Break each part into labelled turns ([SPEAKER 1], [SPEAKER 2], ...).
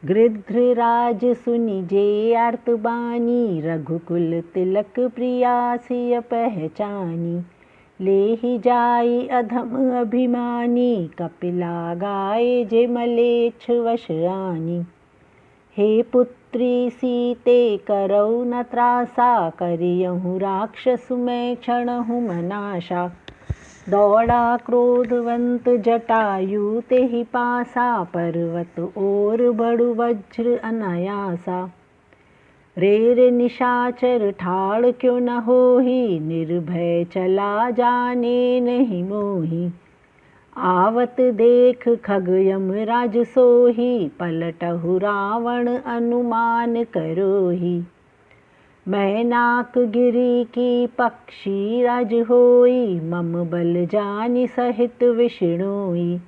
[SPEAKER 1] गृध्रराज सुनि जे आर्त बानी, रघुकुल तिलक प्रिया सिय पहचानी। लेहि जाई अधम अभिमानी, कपिला गाए जे मलेच्छ वश आनी। हे पुत्री सीते करौ न त्रासा, करियहु राक्षस मैं क्षणहु मनाशा। दौड़ा क्रोधवंत जटायु तेहि पासा, पर्वत और बड़ु वज्र अनायासा। रेर निशाचर ठाड़ क्यों न होही, निर्भय चला जाने नहीं मोही। आवत देख खग यमराज सोही, पलटहु रावण अनुमान करोही। मैनाक गिरि की पक्षी राज होई, मम बल जानि सहित विष्णोई।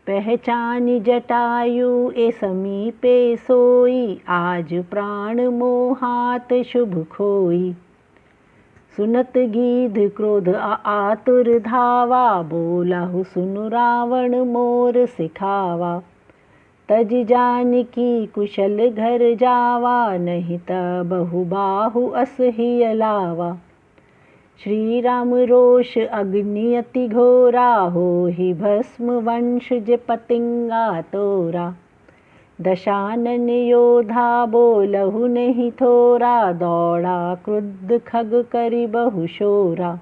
[SPEAKER 1] पहचानि जटायु ए समीपे सोई, आज प्राण मोहात शुभ खोई। सुनत गीध क्रोध आतुर धावा, बोलहु सुनु रावण मोर सिखावा। तज जानकी कुशल घर जावा, नहीं त बहुबाहु अस हिय लावा। श्री राम रोष अग्नि अति घोरा, होहि भस्म वंश जे पतिंगा तोरा। दशानन योधा बोलहु नहीं थोरा, दौड़ा क्रुद्ध खग करि बहु शोरा।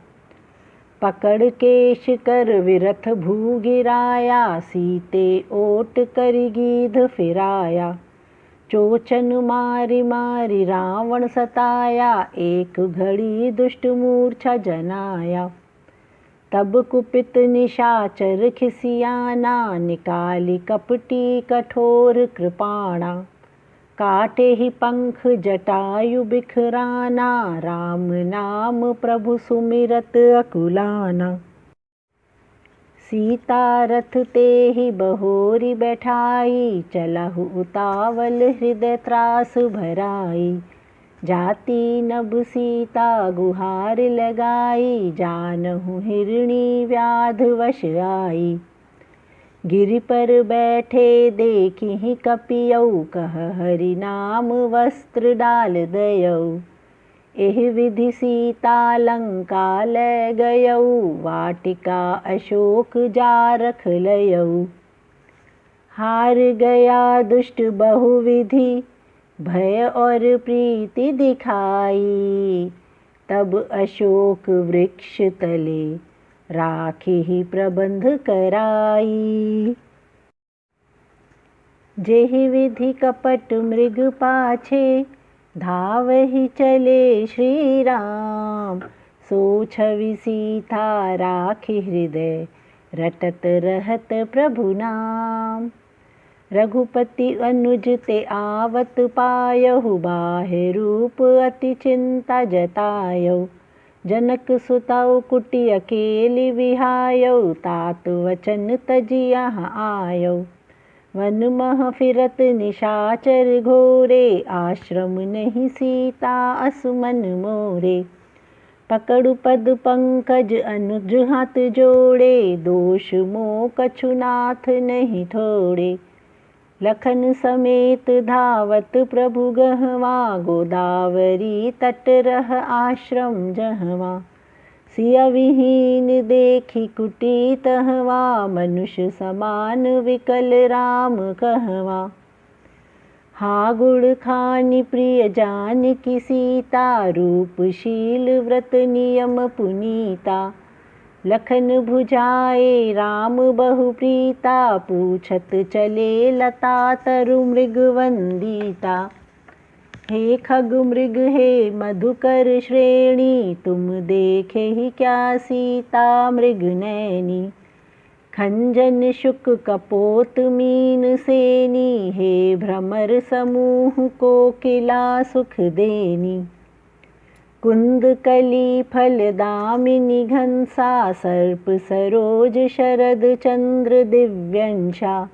[SPEAKER 1] पकड़ केश कर विरथ भू गिराया, सीते ओट करि गीध फिराया। चोचन मारि मारि रावण सताया, एक घड़ी दुष्ट मूर्छा जनाया। तब कुपित निशाचर खिसियाना, निकाली कपटी कठोर कृपाणा। काटे ही पंख जटायु बिखराना, राम नाम प्रभु सुमिरत अकुलाना। सीता रथ ते ही बहोरी बैठाई, चलहु उतावल हृदय त्रास भराई। जाति नभ सीता गुहार लगाई, जानहु हिरणी व्याध वश आई। गिरि पर बैठे देखिहि कपियौ, कह हरि नाम वस्त्र डाल दयौ। एहि विधि सीता लंका लै गयौ, वाटिका अशोक जा रख लयौ। हार गया दुष्ट बहुविधि, भय और प्रीति दिखाई। तब अशोक वृक्ष तले राखिहि प्रबंध कराई। जेहि विधि कपट मृग पाछे, धावहि चले श्री राम। सो छवि सीता राखि हृदय, रटत रहत प्रभु नाम। रघुपति अनुज ते आवत पायहु, बाह्य रूप अति चिंता जतायौ। जनक सुतौ कुटि अकेली विहायौ, तात वचन तजि यहाँ आयौ। वन मह फिरत निशाचर घोरे, आश्रम नहीं सीता अस मन मोरे। पकड़ु पद पंकज अनुज हाथ जोड़े, दोष मोह कछु नाथ नहीं थोड़े। लखन समेत धावत प्रभु गहवा, गोदावरी तट रह आश्रम जहवा। सिया विहीन देखी कुटी तहवा, मनुष्य समान विकल राम कहवा। हा गुण खानि प्रिय जानकी सीता, रूपशील व्रत नियम पुनीता। लखन भुजाए राम बहु प्रीता, पूछत चले लता तरु मृग वंदिता। हे खग मृग हे मधुकर श्रेणी, तुम देखे ही क्या सीता मृग नैनी। खंजन शुक कपोत मीन सेनी, हे भ्रमर समूह कोकिला सुख देनी। कुंद कली फल दामिनी घनसा, सर्प सरोज शरद चंद्र दिव्यंशा।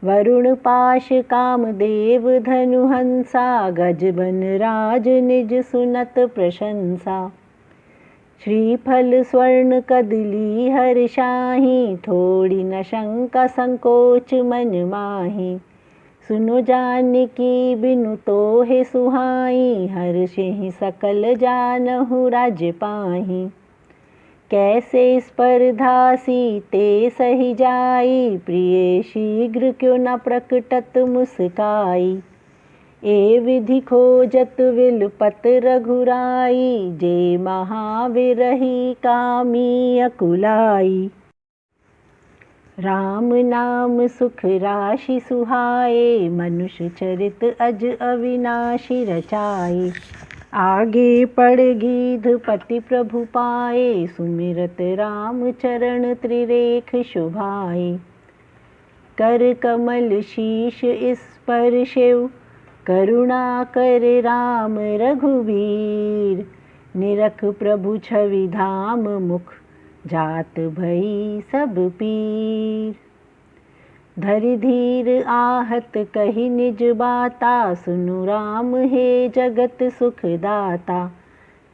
[SPEAKER 1] वरुण पाश कामदेव धनु हंसा, गजबन राज निज सुनत प्रशंसा। श्रीफल स्वर्ण कदली हर्षाहि, थोड़ी न शंका संकोच मन माहि। सुनो जानकी बिनु तोहे सुहाई, हर्षहि सकल जानहु राज्य पाहि। कैसे स्पर्धा सीते सही जाई, प्रिय शीघ्र क्यों न प्रकटत मुस्काई। ए विधि खोजत विलपत रघुराई, जे महाविरही कामी अकुलाई। राम नाम सुख राशि सुहाए, मनुष्य चरित अज अविनाशी रचाए। आगे पड़ गीधपति प्रभु पाए, सुमिरत राम चरण त्रिरेख शोभाए। कर कमल शीश स्पर्शेउ, करुणा कर राम रघुबीर। निरख प्रभु छवि धाम मुख, जात भई सब पीर। धरि धीर आहत कही निज बाता, सुनु राम हे जगत सुख दाता।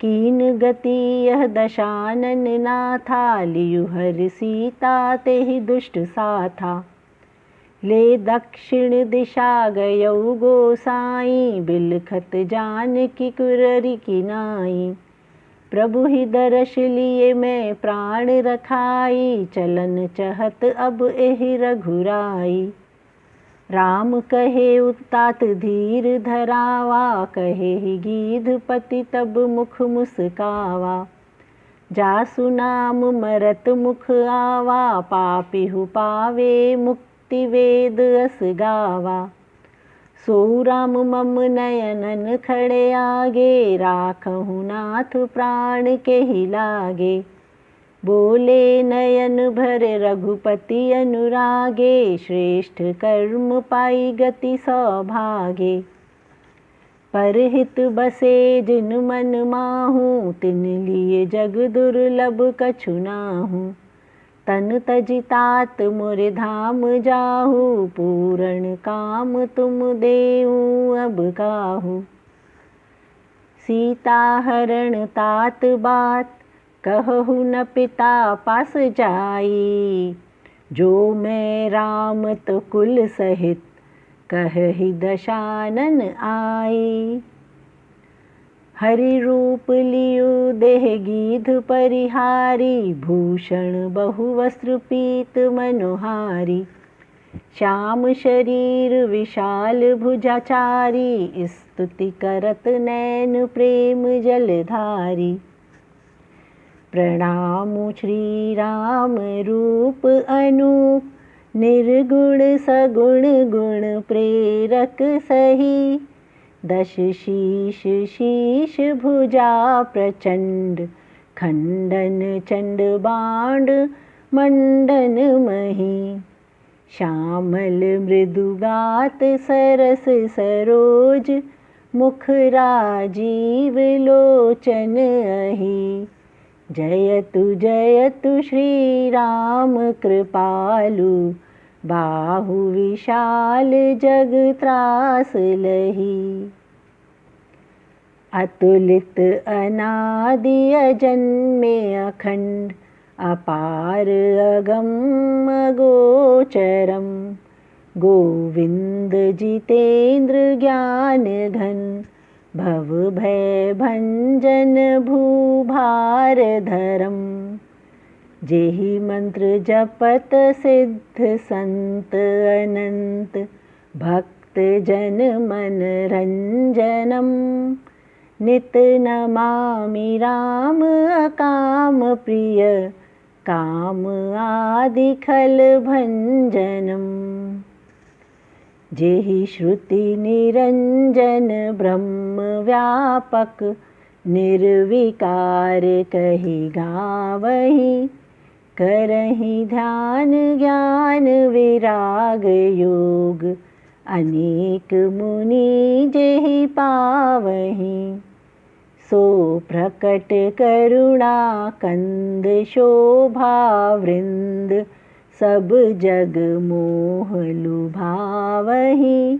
[SPEAKER 1] कीन गति यह दशानन नाथा, लियु हर सीता तेहि दुष्ट साथा। ले दक्षिण दिशा गयौ गोसाई, बिलखत जानकी कुररी किनाई। प्रभु ही दर्श लिए मैं प्राण रखाई, चलन चहत अब एहि रघुराई। राम कहे उतात धीर धरावा, कहे ही गीधपति तब मुख मुस्कावा। जासु नाम मरत मुख आवा, पापिहु पावे मुक्ति वेद अस गावा। सो राम मम नयनन खड़े आगे, राखहु नाथ प्राण के ही लागे। बोले नयन भर रघुपति अनुरागे, श्रेष्ठ कर्म पाई गति सौभागे। परहित बसे जिन मन माहू, तिन लिए जग दुर्लभ कछु नाहू। तन तजि तात मोर धाम जाहू, पूर्ण काम तुम देऊ अब काहू। सीता हरण तात बात, कहहु न पिता पास जाई। जो मैं राम तो कुल सहित, कहहि दशानन आई। हरि रूप लियु देह गीध परिहारी, भूषण बहु वस्त्र पीत मनोहारी। श्याम शरीर विशाल भुजाचारी, स्तुति करत नैन प्रेम जलधारी। प्रणामु श्री राम रूप अनूप, निर्गुण सगुण गुण प्रेरक सही। दश शीश शीश भुजा प्रचंड, खंडन चंड बाण मंडन मही। श्यामल मृदुगात सरस सरोज, मुख राजीव लोचन अहि। जयतु श्री राम कृपालु, बाहु विशाल जग त्रास लही। अतुलित अनादि अजन्मे अखंड, अपार अगम अगोचरम। गोविंद जितेन्द्र ज्ञान घन, भव भय भंजन भूभार धरम। जेहि मंत्र जपत सिद्ध संत अनंत, भक्त जन मन रंजनम। नित नमामि राम अकाम प्रिय, काम आदि खल भंजनम। जेहि श्रुति निरंजन ब्रह्म व्यापक, निर्विकार कहि गावही। करहि ध्यान ज्ञान विराग योग, अनेक मुनि जेहि पावहीं। सो प्रकट करुणा कंद शोभा वृंद, सब जग मोह लुभावहीं।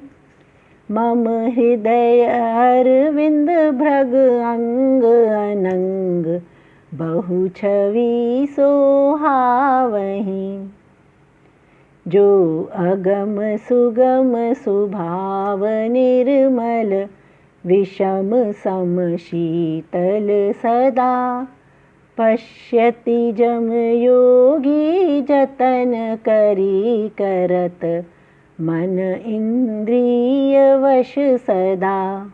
[SPEAKER 1] मम हृदय अरविंद भृग अंग अनंग, बहु छवि सोहावहीं। जो अगम सुगम सुभाव निर्मल, विषम सम शीतल सदा। पश्यति जम योगी जतन करी करत, मन इंद्रिय वश सदा।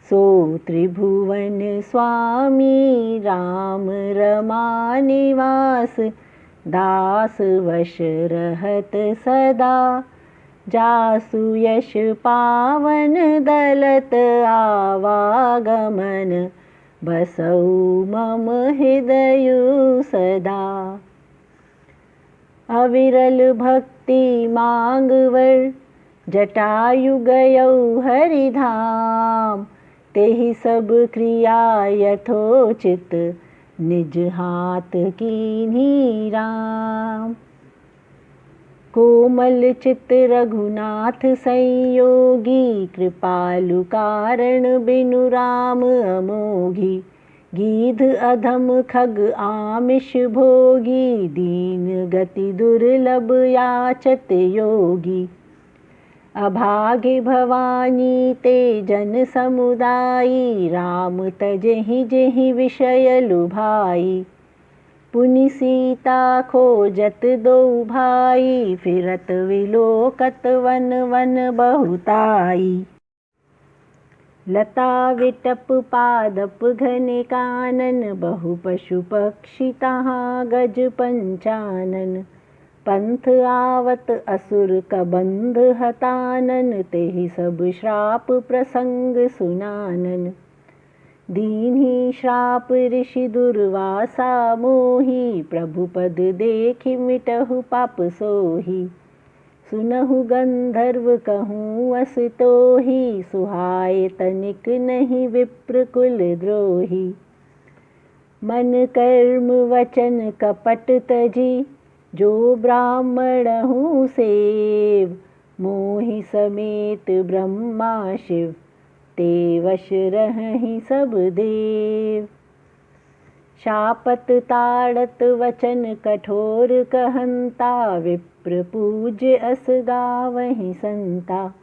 [SPEAKER 1] सो त्रिभुवन स्वामी राम रमा निवास, दास वश रहत सदा। जासु यश पावन दलत आवागमन, बसौ मम हृदय सदा। अविरल भक्ति मांगवर, जटायु गयौ हरिधाम। तेहि सब क्रिया यथोचित, निज हाथ कीन्ही राम। कोमल चित रघुनाथ संयोगी, कृपालु कारण बिनु राम अमोघी। गीध अधम खग आमिष भोगी, दीन गति दुर्लभ याचत योगी। अभागे भवानी ते जन समुदायी, राम तजहि जेहि विषय लुभाई। पुनि सीता खोजत दो भाई, फिरत विलोकत वन वन बहुताई। लता विटप पादप घन कानन, बहु पशु पक्षी तहाँ गज पंचानन। पंथ आवत असुर कबंध हतानन, तेहि सब श्राप प्रसंग सुनानन। दीन्ही श्राप ऋषि दुर्वासा मोही, प्रभु पद देखि मिटहु पाप सोही। सुनहु गंधर्व कहूँ अस तोहि, सुहाए तनिक नहीं विप्र कुल द्रोही। मन कर्म वचन कपट तजी, जो ब्राह्मण हूँ सेव। मोहि समेत ब्रह्मा शिव, ते वश रहहि सब देव। शापत ताड़त वचन कठोर कहंता, विप्र पूज्य अस गावहि संता।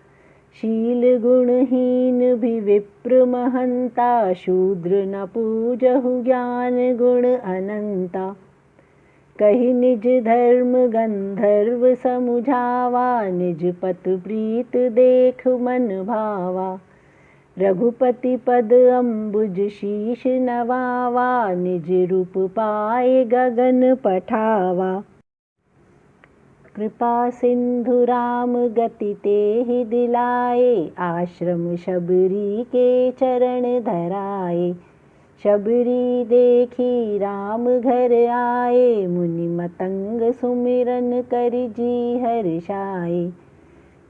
[SPEAKER 1] शील गुणहीन भी विप्र महंता, शूद्र न पूजहु ज्ञान गुण अनंता। कहि निज धर्म गंधर्व समुझावा, निज पत प्रीत देख मन भावा। रघुपति पद अम्बुज शीश नवावा, निज रूप पाए गगन पठावा। कृपा सिंधु राम गति तेहि दिलाए, आश्रम शबरी के चरण धराए। शबरी देखी राम घर आए, मुनि मतंग सुमिरन करि जी हर्षाए।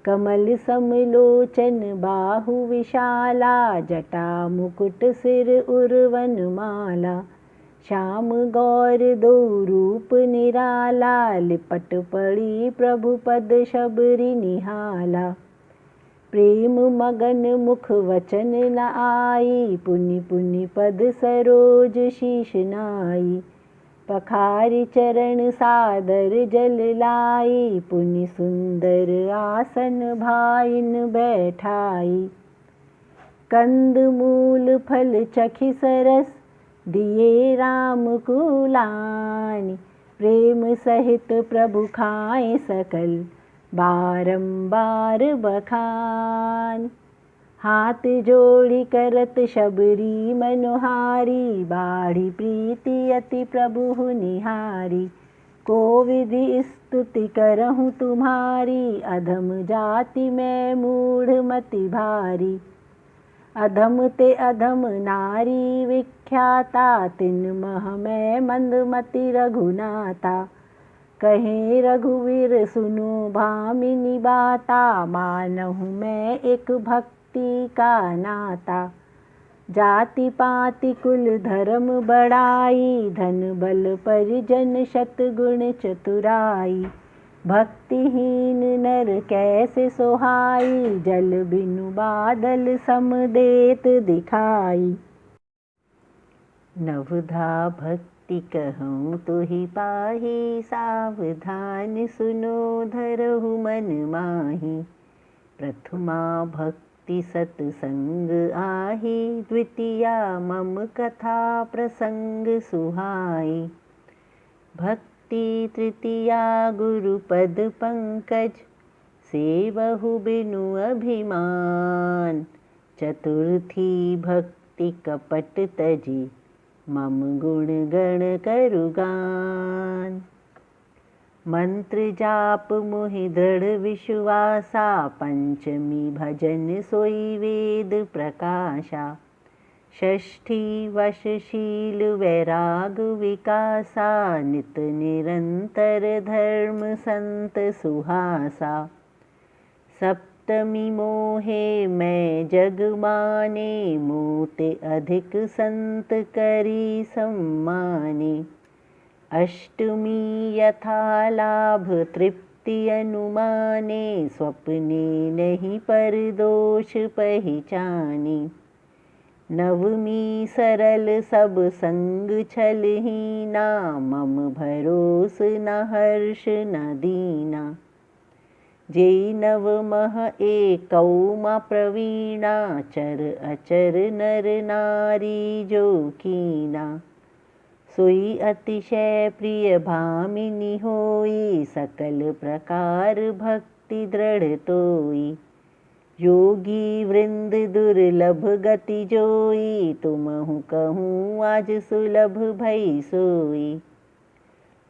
[SPEAKER 1] कमल समलोचन बाहु विशाला, जटा मुकुट सिर उर्वन माला। श्याम गौर दो रूप निराला, लिपट पड़ी प्रभु पद शबरी निहाला। प्रेम मगन मुख वचन न आई, पुनि पुनि पद सरोज शीश नाई। पखारि चरण सादर जल लाई, पुनि सुंदर आसन भाइन बैठाई। कंद मूल फल चखि सरस, दिए राम कुलानि। प्रेम सहित प्रभु खाए सकल, बारंबार बखान। हाथ जोड़ी करत शबरी मनोहारी, बाढ़ी प्रीति अति प्रभु निहारी। को विधि स्तुति करहूँ तुम्हारी, अधम जाति में मूढ़ मति भारी। अधम ते अधम नारी विख्याता, तिन मह में मंदमति रघुनाथा। कहे रघुवीर सुनो भामिनी बाता, मानहु मैं एक भक्ति का नाता। जाति पाति कुल धर्म बढ़ाई, धन बल परिजन शतगुण चतुराई। भक्तिहीन नर कैसे सोहाई, जल बिनु बादल सम देत दिखाई। नवधा भक्ति भक्ति कहूँ तुहि पाहि, सावधान सुनो धरहु मन माहि। प्रथमा भक्ति सतसंग आहि, द्वितीया मम कथा प्रसंग सुहाई। भक्ति तृतीया गुरुपद पंकज, सेवहु बिनु अभिमान। चतुर्थी भक्ति कपट तजी, मम गुण गण करु गान। मंत्र जाप मोहि दृढ़ विश्वासा, पंचमी भजन सोई वेद प्रकाशा। षष्ठी वशशील वैराग विकासा, नित निरंतर धर्म संत सुहासा। सप्तमी मोहे मैं जग माने, मोते अधिक संत करी सम्माने। अष्टमी यथा लाभ तृप्ति अनुमाने, स्वप्ने नहीं पर दोष पहचाने। नवमी सरल सब संग छलहीना, मम भरोस न हर्ष न दीना। जेई नवमः एकौ प्रवीणा, चर अचर नर नारी जो कीना। सोई अतिशय प्रिय भामिनी होई, सकल प्रकार भक्ति दृढ़ तोई। योगी वृंद दुर्लभ गति जोई, तुमहु कहूँ आज सुलभ भई सोई।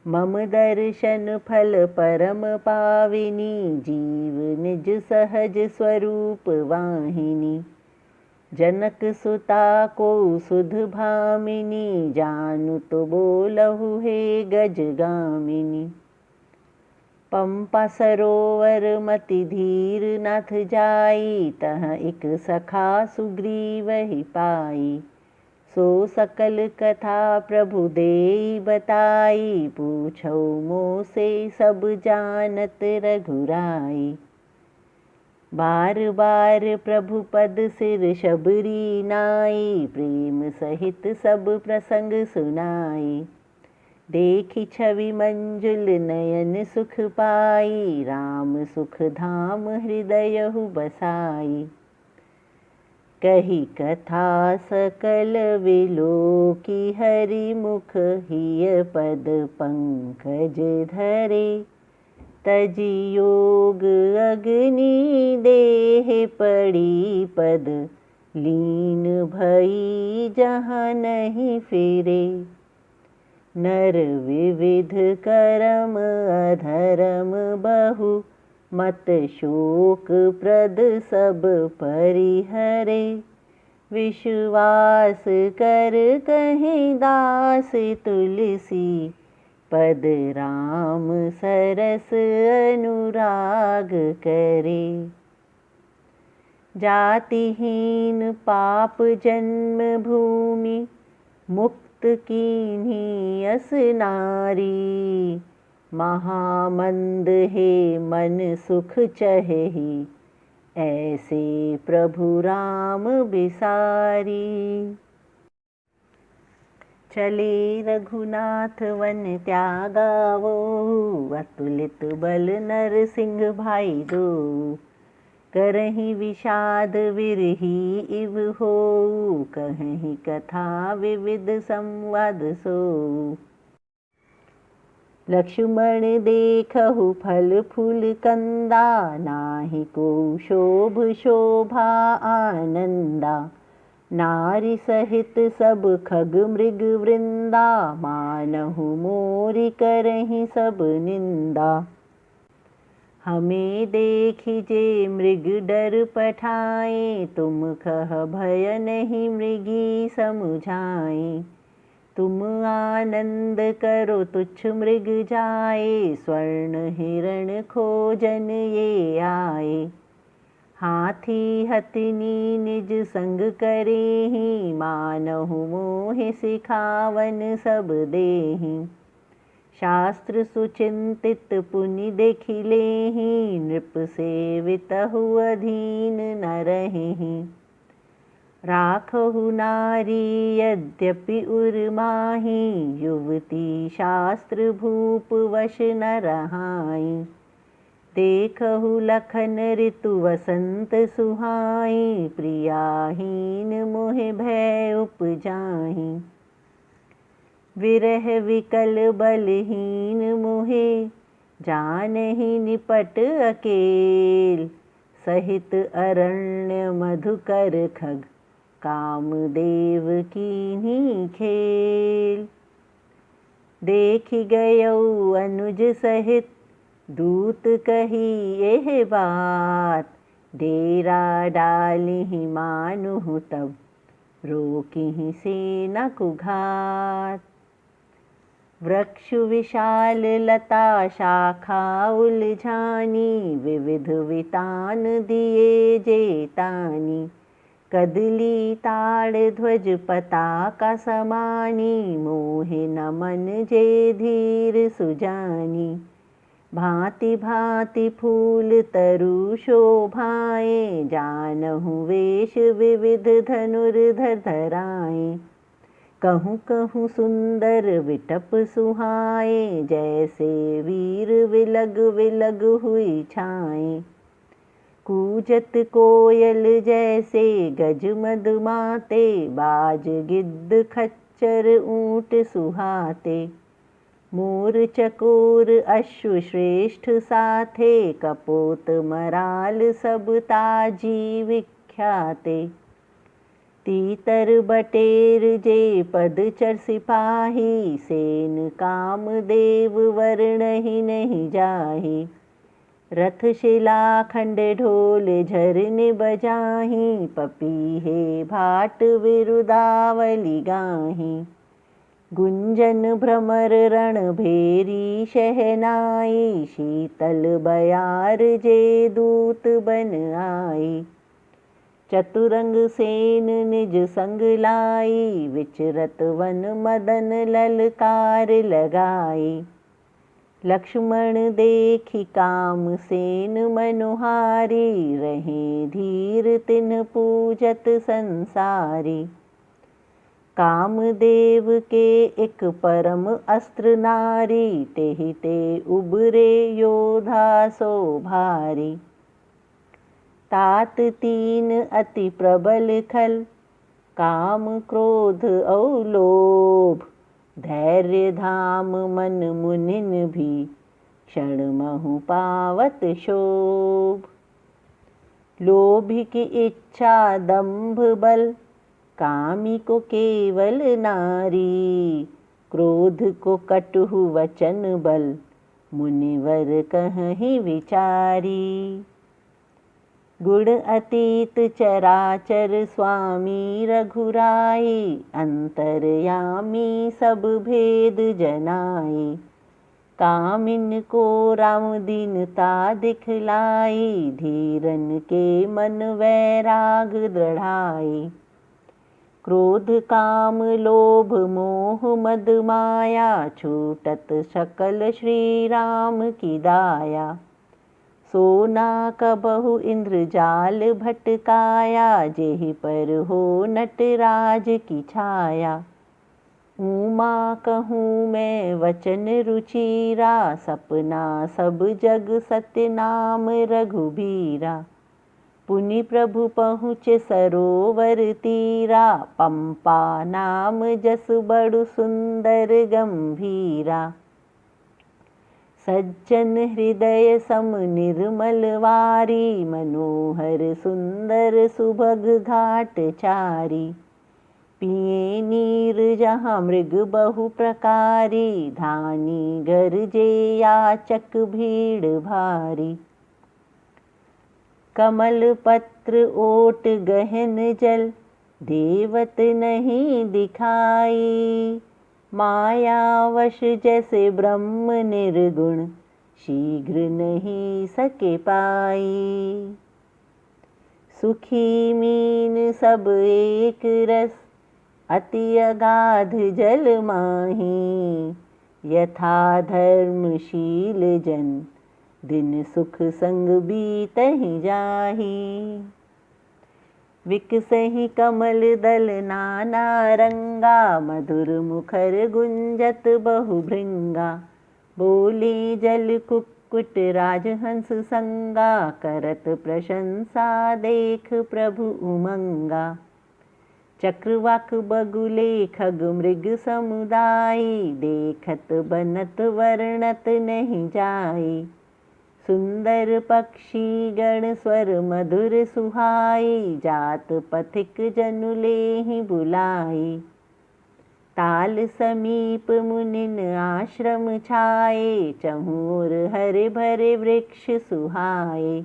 [SPEAKER 1] मम दर्शन फल परम पाविनी, जीव निज सहज स्वरूप वाहिनी। जनक सुता को सुध भामिनी, जानु तो बोलहु हे गजगामिनी। पंपा सरोवर मति धीर नाथ जाई, तह एक सखा सुग्रीव ही पाई। सो सकल कथा प्रभु देई बताई, पूछौ मोसे सब जानत रघुराई। बार बार प्रभु पद सिर शबरी नाई, प्रेम सहित सब प्रसंग सुनाई। देखी छवि मंजुल नयन सुख पाई, राम सुख धाम हृदयहु बसाई। कही कथा सकल विलोकी, हरि मुख हिय पद पंकज धरे। तजी योग अग्नि देह पड़ी, पद लीन भई जहाँ नहीं फिरे। नर विविध करम अधर्म बहु, मत शोक प्रद सब परिहरे। विश्वास कर कहीं दास तुलसी, पद राम सरस अनुराग करे। जातिहीन पाप जन्म भूमि, मुक्त कीन्ही अस नारी। महामंद हे मन सुख चहेहि, ऐसे प्रभु राम बिसारी। चले रघुनाथ वन त्यागावो, अतुलित बल नरसिंह भाई दो। करहि विषाद विरही इव होऊ, कहहि कथा विविध संवाद सोऊ। लक्ष्मण देखहु फल फूल कंदा, नाहि को शोभ शोभा आनंदा। नारी सहित सब खग मृग वृंदा, मानहु मोरि करहि सब निंदा। हमें देखि जे मृग डर पठाए, तुम कह भय नहीं मृगी समुझाए। तुम आनंद करो तुच्छ मृग जाए, स्वर्ण हिरण खोजन ये आए। हाथी हथिनी निज संग करेहि, मानहु मोहि सिखावन सब देहि। शास्त्र सुचिंतित पुनि देखि लेहि, नृप सेवितहु अधीन न रहेहि। राखहु नारी यद्यपि उर्माही, युवती शास्त्र भूप वश न रहाई। देखहु लखन ऋतु वसंत सुहाई, प्रियाहीन मोहि भय उपजाहि। विरह विकल बलहीन मोहे, जानहि निपट अकेल। सहित अरण्य मधुकर खग, कामदेव कीन्ही खेल। देखि गयौ अनुज सहित, दूत कही एह बात। डेरा डालिहि मानुहु तब, रोकिहि सेना कुघात। वृक्ष विशाल लता शाखा उलझानी, विविध वितान दिए जेतानी। कदली ताड़ ध्वज पताका समानी, मोहे न मन जे धीर सुजानी। भांति भांति फूल तरु शोभाए, जानहु वेश विविध धनुर्धर धराए। कहूँ कहूँ सुंदर विटप सुहाए, जैसे वीर विलग विलग हुई छाए। कूजत कोयल जैसे गज मदमाते, बाज गिद्ध खच्चर ऊँट सुहाते। मोर चकोर अश्व श्रेष्ठ साथे, कपोत मराल सब ताजी विख्याते। तीतर बटेर जे पदचर सिपाही, सेन कामदेव वर्णहि नहीं जाहि। रथ शिलाखंड ढोल झरने बजाहि, पपीहे भाट विरुदावली गाहि। गुंजन भ्रमर रणभेरी शहनाई, शीतल बयार जे दूत बन आई। चतुरंग सेन निज संग लाई, विचरत वन मदन ललकार लगाई। लक्ष्मण देखि काम सेन मनोहारी, रहे धीर तिन्ह पूजत संसारी। कामदेव के एक परम अस्त्र नारी, तेहि ते उबरे योधा सो भारी। तात तीन अति प्रबल खल, काम क्रोध औ लोभ। धैर्य धाम मन मुनिन भी, क्षण महु पावत शोभ। लोभी की इच्छा दंभ बल, कामी को केवल नारी। क्रोध को कटु वचन बल, मुनिवर कहीं विचारी। गुण अतीत चराचर स्वामी रघुराई, अंतर्यामी सब भेद जनाई। कामिन को राम दीनता दिखलाई, धीरन के मन वैराग दृढ़ाई। क्रोध काम लोभ मोह मद माया, छूटत सकल श्री राम की दाया। सोना कबहु इंद्रजाल भटकाया, जेहि पर हो नटराज की छाया। उमा कहूँ मैं वचन रुचिरा, सपना सब जग सत्य नाम रघुबीरा। पुनि प्रभु पहुँचे सरोवर तीरा, पंपा नाम जस बड़ु सुंदर गंभीरा। सज्जन हृदय सम निर्मल वारी, मनोहर सुंदर सुभग घाट चारी। पिए नीर जहाँ मृग बहु प्रकारी, धानी गरजे याचक भीड़ भारी। कमल पत्र ओट गहन जल, देवत नहीं दिखाई। मायावश जैसे ब्रह्म निर्गुण, शीघ्र नहीं सके पाई। सुखी मीन सब एक रस, अति अगाध जल माही। यथा धर्मशील जन, दिन सुख संग बीतहि जाहि। विकसहि कमल दल नाना रंगा, मधुर मुखर गुंजत बहु भृंगा। बोले जल कुक्कुट राजहंस संगा, करत प्रशंसा देख प्रभु उमंगा। चक्रवाक बगुले खग मृग समुदाय, देखत बनत वर्णत नहीं जाए। सुंदर पक्षी गण स्वर मधुर सुहाई, जात पथिक जनु लेहि बुलाई। ताल समीप मुनिन आश्रम छाए, चहूर हरे भरे वृक्ष सुहाए।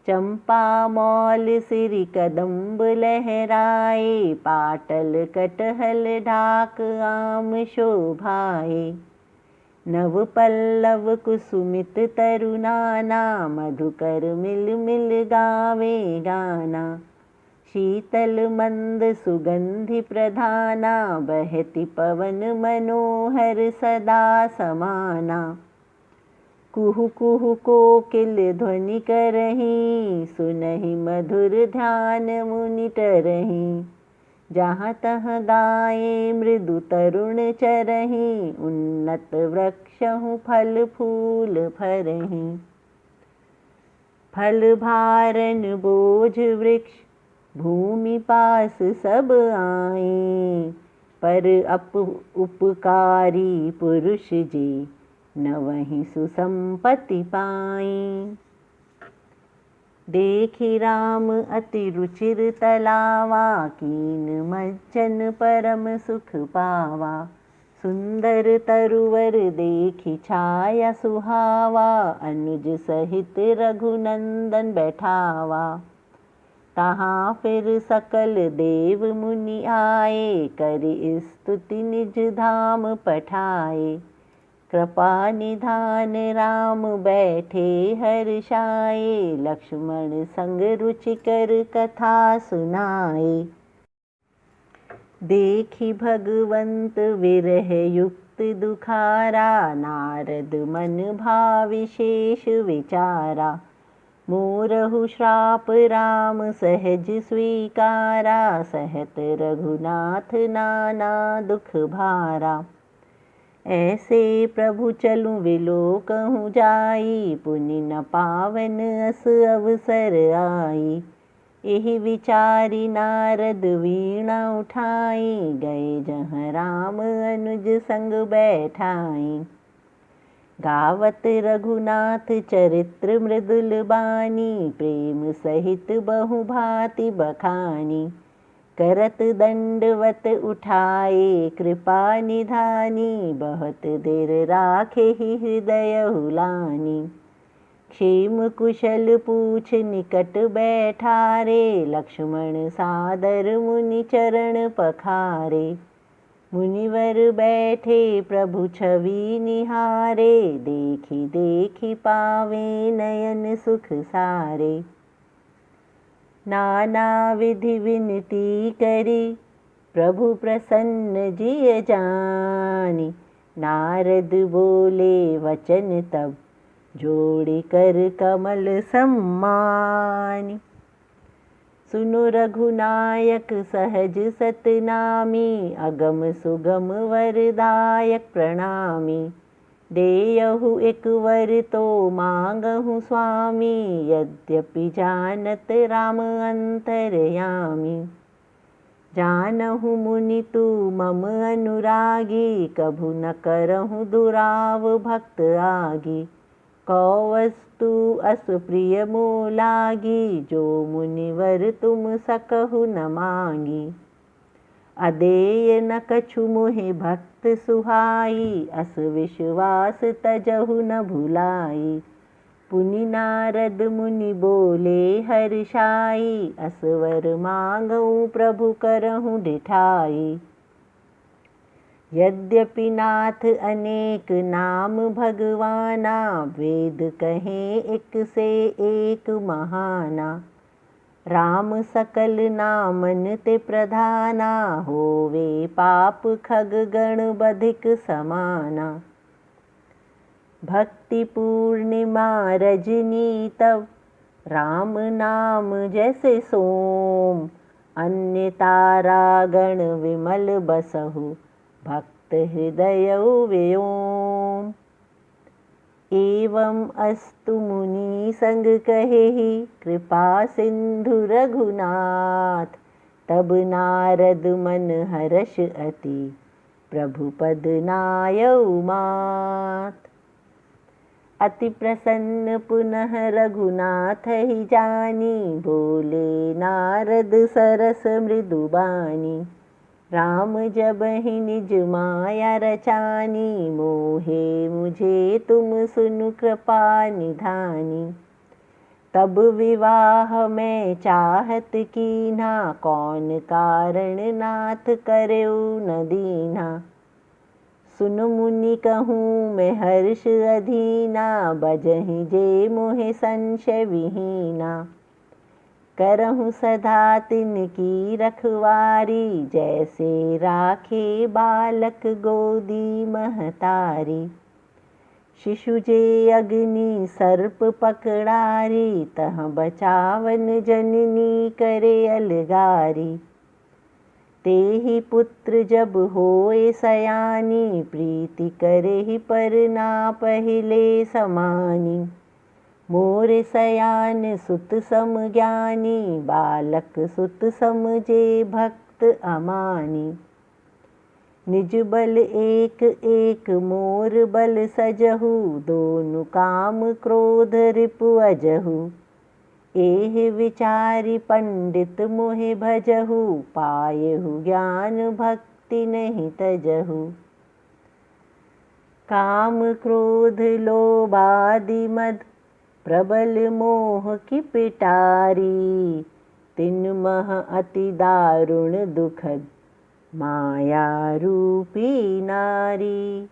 [SPEAKER 1] चंपा मौल सिरि कदम्ब लहराए, पाटल कटहल ढाक आम शोभाए। नव पल्लव कुसुमित तरुनाना, मधुकर मिल मिल गावे गाना। शीतल मंद सुगंधि प्रधाना, बहति पवन मनोहर सदा समाना। कुहु कुहु कोकिल ध्वनि करहीं, सुनहि मधुर ध्यान मुनि टरहीं। जहाँ तहाँ गाये मृदु तरुण चरहीं, उन्नत वृक्षहु फल फूल फरहीं। फल भारन बोझ वृक्ष भूमि पास सब आए, पर उपकारी पुरुष जे न वहीं सुसंपत्ति पाई। देखि राम अति रुचिर तलावा, कीन मज्जन परम सुख पावा। सुंदर तरुवर देखि छाया सुहावा, अनुज सहित रघुनंदन बैठावा। तहाँ फिर सकल देव मुनि आए, करि स्तुति निज धाम पठाए। कृपा निधान राम बैठे हर्षाए, लक्ष्मण संग रुचिकर कथा सुनाए। देखि भगवंत विरह युक्त दुखारा, नारद मन भाविशेष विचारा। मोरहु श्राप राम सहज स्वीकारा, सहत रघुनाथ नाना दुख भारा। ऐसे प्रभु चलूं विलोकहु जाई, पुनि न पावन अस अवसर आई। एहि विचारि नारद वीणा उठाई, गए जहाँ राम अनुज संग बैठाई। गावत रघुनाथ चरित्र मृदुल बानी, प्रेम सहित बहु भांति बखानी। करत दंडवत उठाए कृपा निधानी, बहुत देर राखे ही हृदय हुलानी। क्षेम कुशल पूछ निकट बैठारे, लक्ष्मण सादर मुनि चरण पखारे। मुनिवर बैठे प्रभु छवि निहारे, देखि देखि पावे नयन सुख सारे। नाना विधि विनती करी, प्रभु प्रसन्न जिय जानी। नारद बोले वचन तब, जोड़ि कर कमल सम्मानी। सुनो रघुनायक सहज सतनामी, अगम सुगम वरदायक प्रणामी। देयहु एक वर तो मांगहु स्वामी, यद्यपि जानत राम अंतरयामी। जानहु मुनि तू मम अनुरागी, कभु न करहु दुराव भक्त आगी। कौ वस्तु अस प्रिय मोह लागी, जो मुनिवर तुम सकहु न मांगी। अदेय न कछु मोहि भक्त सुहाई, अस विश्वास तजहु न भुलाई। पुनि नारद मुनि बोले हर्षाई, अस वर मांगऊँ प्रभु करहु डिठाई। यद्यपि नाथ अनेक नाम भगवाना, वेद कहें एक से एक महाना। राम सकल नामन ते प्रधाना, होवे पाप खग गण बधिक समाना। भक्ति पूर्णिमा रजनी तब, राम नाम जैसे सोम, अन्य तारा गण विमल बसहु, भक्त हृदय व्योम। एवं अस्तु मुनि संग कहेहि, कृपा सिंधु रघुनाथ। तब नारद मन हर्ष अति, प्रभु पद नायउ मात। अति प्रसन्न पुनः रघुनाथ ही जानी, बोले नारद सरस मृदु बानी। राम जब ही निज माया रचानी, मोहे मुझे तुम सुनु कृपा निधानी। तब विवाह मैं चाहत कीन्हा, कौन कारण नाथ करेउ न दीन्हा। सुन मुनि कहूँ मैं हर्ष अधीना, बजहि जे मोहे संशय विहीना। करहूँ सदा तिनकी रखवारी, जैसे राखे बालक गोदी महतारी। शिशु जे अग्नि सर्प पकड़ारी, तह बचावन जननी करे अलगारी। तेहि पुत्र जब होए सयानी, प्रीति करेहि पर ना पहिले समानी। मोर सयान सुत सम ज्ञानी, बालक सुत सम जे भक्त अमानी। निज बल एक एक मोर बल सजहु, दोनु काम क्रोध रिपु अजहु। एह विचारि पंडित मोहे भजहु, पायहु ज्ञान भक्ति नहीं तजहु। काम क्रोध लोभ आदि मद, प्रबल मोह की पिटारी। तिन मह अति दारुण दुखद, माया रूपी नारी।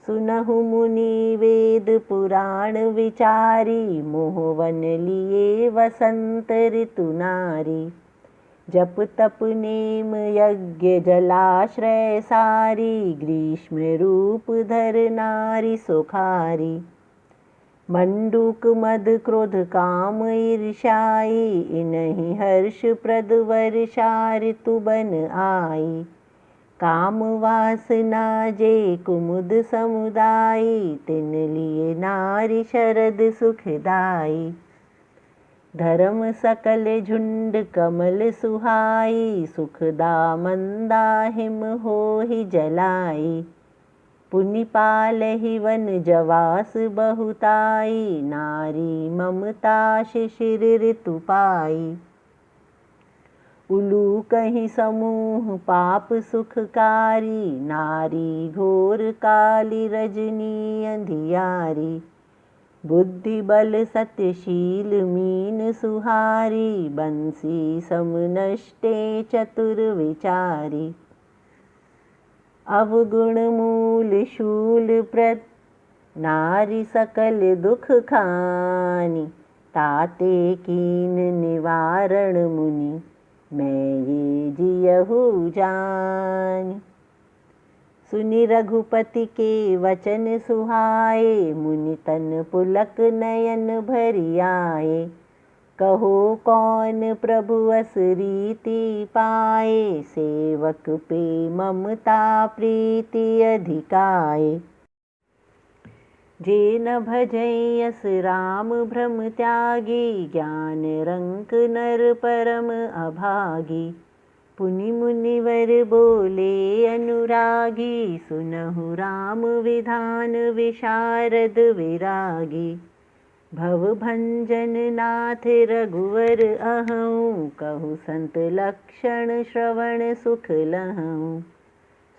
[SPEAKER 1] सुनहु मुनि वेद पुराण विचारी, मोहवन लिए वसंत ऋतु नारी। जप तप नेम यज्ञ जलाश्रय सारी, ग्रीष्म रूप धर नारी सुखारी। मंडूक मद क्रोध काम ईर्ष्याई, इनहि हर्ष प्रद वर्षा ऋतु बन आई। काम वासना जे कुमुद समुदायी, तिन लिए नारी शरद सुखदाई। धर्म सकल झुंड कमल सुहाई, सुखदा मंदा हिम होहि जलाई। पुनि पालहि वन जवास बहुताई, नारी ममता शिशिर ऋतु पाई। उलू कहीं समूह पाप सुखकारी, नारी घोर काली रजनी अंधियारी। बुद्धि बल सत्यशील मीन सुहारी, बंसी सम नष्टे चतुर विचारी। अवगुण मूल शूल प्रद, नारी सकल दुख खानी। ताते कीन निवारण मुनि, मैं ये जियहु जानी। सुनि रघुपति के वचन सुहाए, मुनि तन पुलक नयन भरि आए। कहो कौन प्रभु अस रीति पाए, सेवक पे ममता प्रीति अधिकाए। जे न भजै अस राम भ्रम त्यागी, ज्ञान रंक नर परम अभागी। पुनि मुनिवर बोले अनुरागी, सुनहु राम विधान विशारद विरागी। भव भंजन नाथ रघुवर अहं, कहु संत लक्षण श्रवण सुख लहं।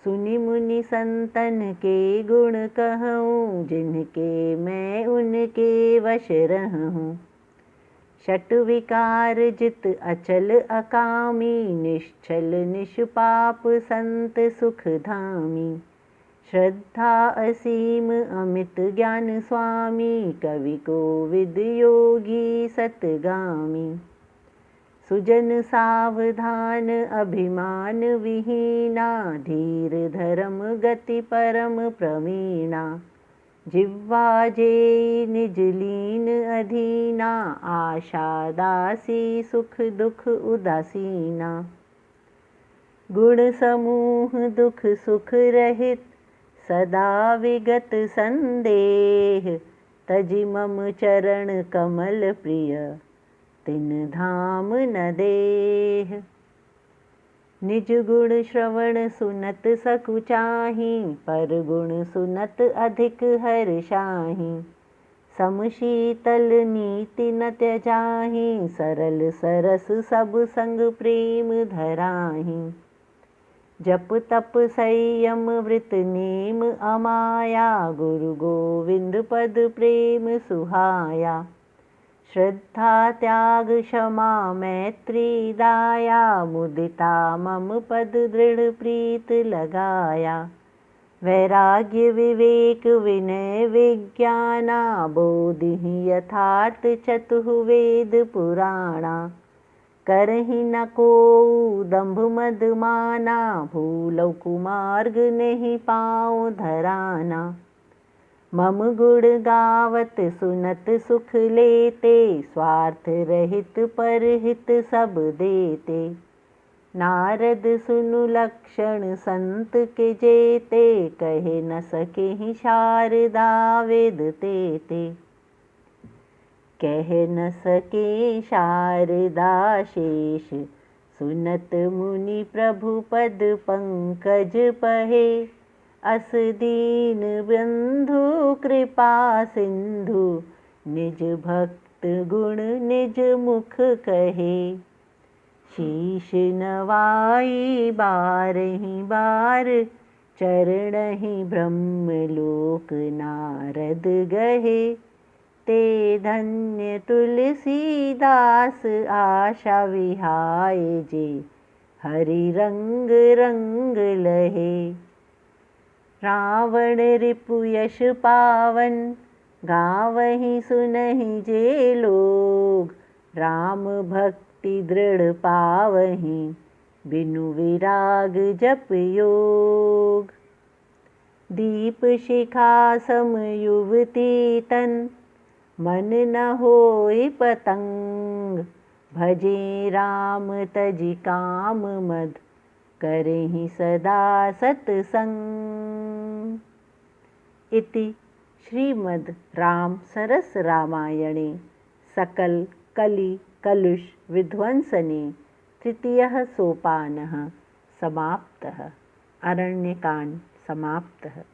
[SPEAKER 1] सुनि मुनि संतन के गुण कहूँ, जिनके मैं उनके वश रहूँ। शट विकार जित अचल अकामी, निश्चल निष्पाप संत सुख धामी। श्रद्धा असीम अमित ज्ञान स्वामी, कवि कोविद योगी सतगामी। सुजन सावधान अभिमान विहीना, धीर धर्म गति परम प्रवीणा। जिह्वा जे निज लीन अधीना, आशा दासी सुख दुख उदासीना। गुण समूह दुख सुख रहित, सदा विगत संदेह। तजि मम चरण कमल प्रिय, तिन धाम न देह। निज गुण श्रवण सुनत सकुचाही, पर गुण सुनत अधिक हर्षाही। समशीतल नीति न त्यजाही, सरल सरस सब संग प्रेम धराही। जप तप संयम व्रत नेम अमाया, गुरु गोविंद पद प्रेम सुहाया। श्रद्धा त्याग क्षमा मैत्री दाया, मुदिता मम पद दृढ़ प्रीत लगाया। वैराग्य विवेक विनय विज्ञाना, बोधि यथार्थ चतुर्वेद पुराणा। करहि न कोउ दंभ मद माना, भूलौ कुमार्ग नहीं पाँव धराना। मम गुण गावत सुनत सुख लेते, स्वार्थ रहित परहित सब देते। नारद सुनु लक्षण संत के जेते, कहे न सकेहि शारदा वेद तेते। कह न सके शारदा शेष, सुनत मुनि प्रभु पद पंकज पहे। अस दीन बंधु कृपा सिंधु, निज भक्त गुण निज मुख कहे। शीश नवाई बारहि बार, चरणहि ब्रह्मलोक नारद गहे। ते धन्य तुलसीदास आशा विहाय जे, हरि रंग रंग लहे। रावण रिपु यश पावन, गावहि सुनहि जे लोग। राम भक्ति दृढ़ पावहि, बिनु विराग जप योग। दीप शिखा सम युवती तन, मन न होई पतंग। भजे राम तजि काम मद, करहि सदा सत्संग। इति श्रीमद् राम सरस रामायणे सकल कलि कलुष विध्वंसने तृतीयः सोपानः समाप्तः। अरण्यकाण्ड समाप्तः।